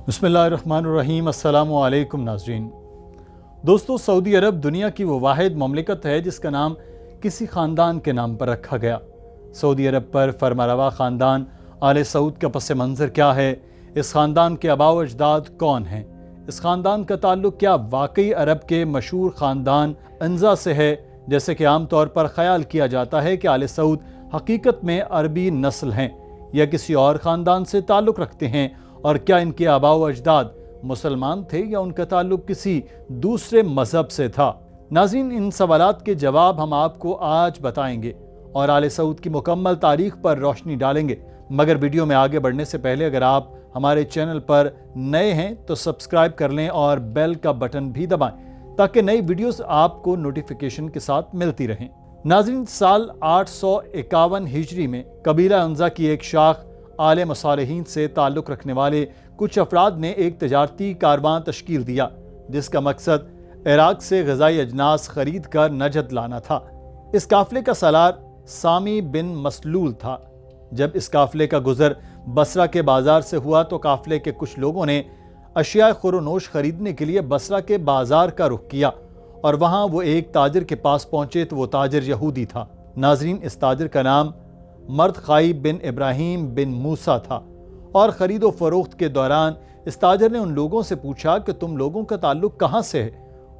بسم اللہ الرحمن الرحیم۔ السلام علیکم ناظرین۔ دوستو، سعودی عرب دنیا کی وہ واحد مملکت ہے جس کا نام کسی خاندان کے نام پر رکھا گیا۔ سعودی عرب پر فرمانروا خاندان آل سعود کا پس منظر کیا ہے؟ اس خاندان کے آباء و اجداد کون ہیں؟ اس خاندان کا تعلق کیا واقعی عرب کے مشہور خاندان انزا سے ہے، جیسے کہ عام طور پر خیال کیا جاتا ہے کہ آل سعود حقیقت میں عربی نسل ہیں یا کسی اور خاندان سے تعلق رکھتے ہیں؟ اور کیا ان کے آباء و اجداد مسلمان تھے یا ان کا تعلق کسی دوسرے مذہب سے تھا؟ ناظرین، ان سوالات کے جواب ہم آپ کو آج بتائیں گے اور آل سعود کی مکمل تاریخ پر روشنی ڈالیں گے۔ مگر ویڈیو میں آگے بڑھنے سے پہلے اگر آپ ہمارے چینل پر نئے ہیں تو سبسکرائب کر لیں اور بیل کا بٹن بھی دبائیں تاکہ نئی ویڈیوز آپ کو نوٹیفیکیشن کے ساتھ ملتی رہیں۔ ناظرین، سال 851 ہجری میں قبیلہ انزا کی ایک شاخ آل مصالحین سے تعلق رکھنے والے کچھ افراد نے ایک تجارتی کاروان تشکیل دیا جس کا مقصد عراق سے غذائی اجناس خرید کر نجد لانا تھا۔ اس قافلے کا سالار سامی بن مسلول تھا۔ جب اس قافلے کا گزر بصرہ کے بازار سے ہوا تو قافلے کے کچھ لوگوں نے اشیاء خور و نوش خریدنے کے لیے بصرہ کے بازار کا رخ کیا اور وہاں وہ ایک تاجر کے پاس پہنچے تو وہ تاجر یہودی تھا۔ ناظرین، اس تاجر کا نام مردخائی بن ابراہیم بن موسیٰ تھا اور خرید و فروخت کے دوران اس تاجر نے ان لوگوں سے پوچھا کہ تم لوگوں کا تعلق کہاں سے ہے؟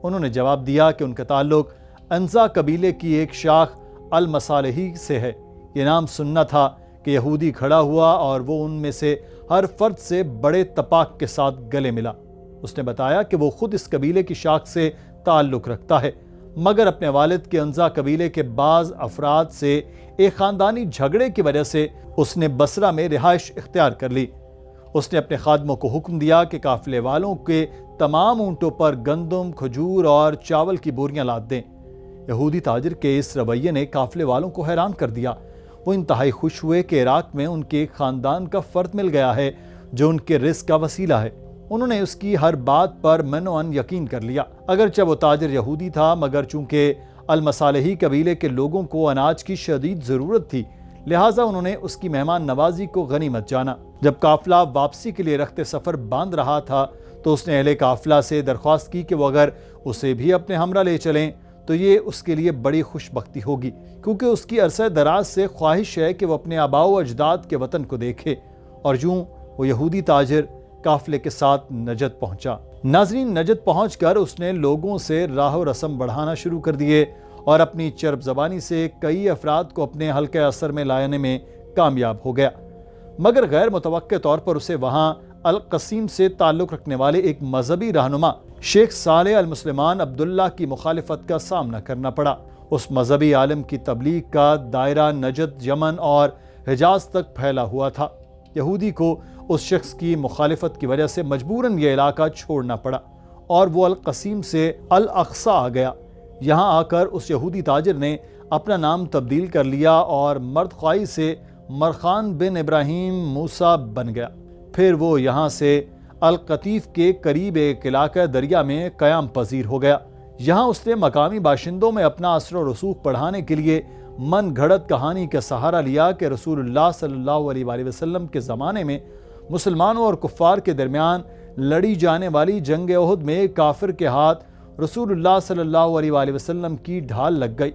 انہوں نے جواب دیا کہ ان کا تعلق انزا قبیلے کی ایک شاخ المصالحی سے ہے۔ یہ نام سننا تھا کہ یہودی کھڑا ہوا اور وہ ان میں سے ہر فرد سے بڑے تپاک کے ساتھ گلے ملا۔ اس نے بتایا کہ وہ خود اس قبیلے کی شاخ سے تعلق رکھتا ہے، مگر اپنے والد کے انزا قبیلے کے بعض افراد سے ایک خاندانی جھگڑے کی وجہ سے اس نے بصرہ میں رہائش اختیار کر لی۔ اس نے اپنے خادموں کو حکم دیا کہ قافلے والوں کے تمام اونٹوں پر گندم، کھجور اور چاول کی بوریاں لاد دیں۔ یہودی تاجر کے اس رویے نے قافلے والوں کو حیران کر دیا۔ وہ انتہائی خوش ہوئے کہ عراق میں ان کے ایک خاندان کا فرد مل گیا ہے جو ان کے رزق کا وسیلہ ہے۔ انہوں نے اس کی ہر بات پر منوعاً یقین کر لیا۔ اگرچہ وہ تاجر یہودی تھا، مگر چونکہ المصالحی قبیلے کے لوگوں کو اناج کی شدید ضرورت تھی، لہٰذا انہوں نے اس کی مہمان نوازی کو غنیمت جانا۔ جب قافلہ واپسی کے لیے رخت سفر باندھ رہا تھا تو اس نے اہل قافلہ سے درخواست کی کہ وہ اگر اسے بھی اپنے ہمراہ لے چلیں تو یہ اس کے لیے بڑی خوش بختی ہوگی، کیونکہ اس کی عرصہ دراز سے خواہش ہے کہ وہ اپنے آباء و اجداد کے وطن کو دیکھے۔ اور یوں وہ یہودی تاجر قافلے کے ساتھ نجد پہنچا۔ ناظرین، نجد پہنچ کر اس نے لوگوں سے راہ و رسم بڑھانا شروع کر دیے اور اپنی چرب زبانی سے کئی افراد کو اپنے حلقہ اثر میں لانے میں کامیاب ہو گیا، مگر غیر متوقع طور پر اسے وہاں القصیم سے تعلق رکھنے والے ایک مذہبی رہنما شیخ صالح المسلمان عبداللہ کی مخالفت کا سامنا کرنا پڑا۔ اس مذہبی عالم کی تبلیغ کا دائرہ نجد، یمن اور حجاز تک پھیلا ہوا تھا۔ یہودی کو اس شخص کی مخالفت کی وجہ سے مجبوراً یہ علاقہ چھوڑنا پڑا اور وہ القصیم سے الاقصی آ گیا۔ یہاں آ کر اس یہودی تاجر نے اپنا نام تبدیل کر لیا اور مردخائی سے مرخان بن ابراہیم موسیٰ بن گیا۔ پھر وہ یہاں سے القطیف کے قریب ایک علاقہ دریا میں قیام پذیر ہو گیا۔ یہاں اس نے مقامی باشندوں میں اپنا اثر و رسوخ بڑھانے کے لیے من گھڑت کہانی کا سہارا لیا کہ رسول اللہ صلی اللہ علیہ وآلہ وسلم کے زمانے میں مسلمانوں اور کفار کے درمیان لڑی جانے والی جنگ احد میں کافر کے ہاتھ رسول اللہ صلی اللہ علیہ وآلہ وسلم کی ڈھال لگ گئی۔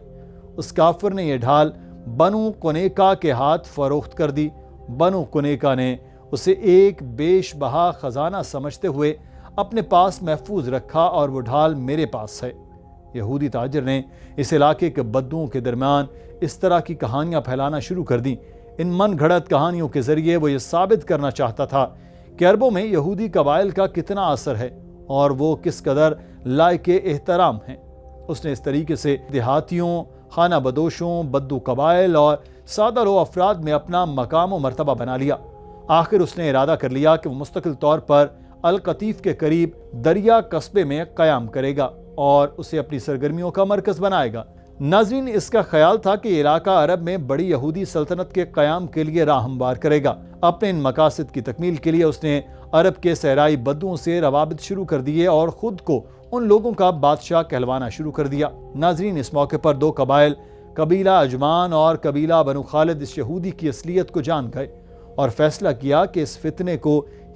اس کافر نے یہ ڈھال بنو قنیقہ کے ہاتھ فروخت کر دی۔ بنو قنیقہ نے اسے ایک بیش بہا خزانہ سمجھتے ہوئے اپنے پاس محفوظ رکھا اور وہ ڈھال میرے پاس ہے۔ یہودی تاجر نے اس علاقے کے بدوؤں کے درمیان اس طرح کی کہانیاں پھیلانا شروع کر دیں۔ ان من گھڑت کہانیوں کے ذریعے وہ یہ ثابت کرنا چاہتا تھا کہ عربوں میں یہودی قبائل کا کتنا اثر ہے اور وہ کس قدر لائق احترام ہیں۔ اس نے اس طریقے سے دیہاتیوں، خانہ بدوشوں، بدو قبائل اور سادہ رو افراد میں اپنا مقام و مرتبہ بنا لیا۔ آخر اس نے ارادہ کر لیا کہ وہ مستقل طور پر القطیف کے قریب دریا قصبے میں قیام کرے گا اور اسے اپنی سرگرمیوں کا مرکز بنائے گا۔ ناظرین، اس کا خیال تھا کہ یہ علاقہ عرب میں بڑی یہودی سلطنت کے قیام کے لیے راہ ہموار کرے گا۔ اپنے ان مقاصد کی تکمیل کے لیے اس نے عرب کے صحرائی بدوؤں سے روابط شروع کر دیے اور خود کو ان لوگوں کا بادشاہ کہلوانا شروع کر دیا۔ ناظرین، اس موقع پر دو قبائل، قبیلہ عجمان اور قبیلہ بنو خالد، اس یہودی کی اصلیت کو جان گئے اور فیصلہ کیا کہ اس فتنے کو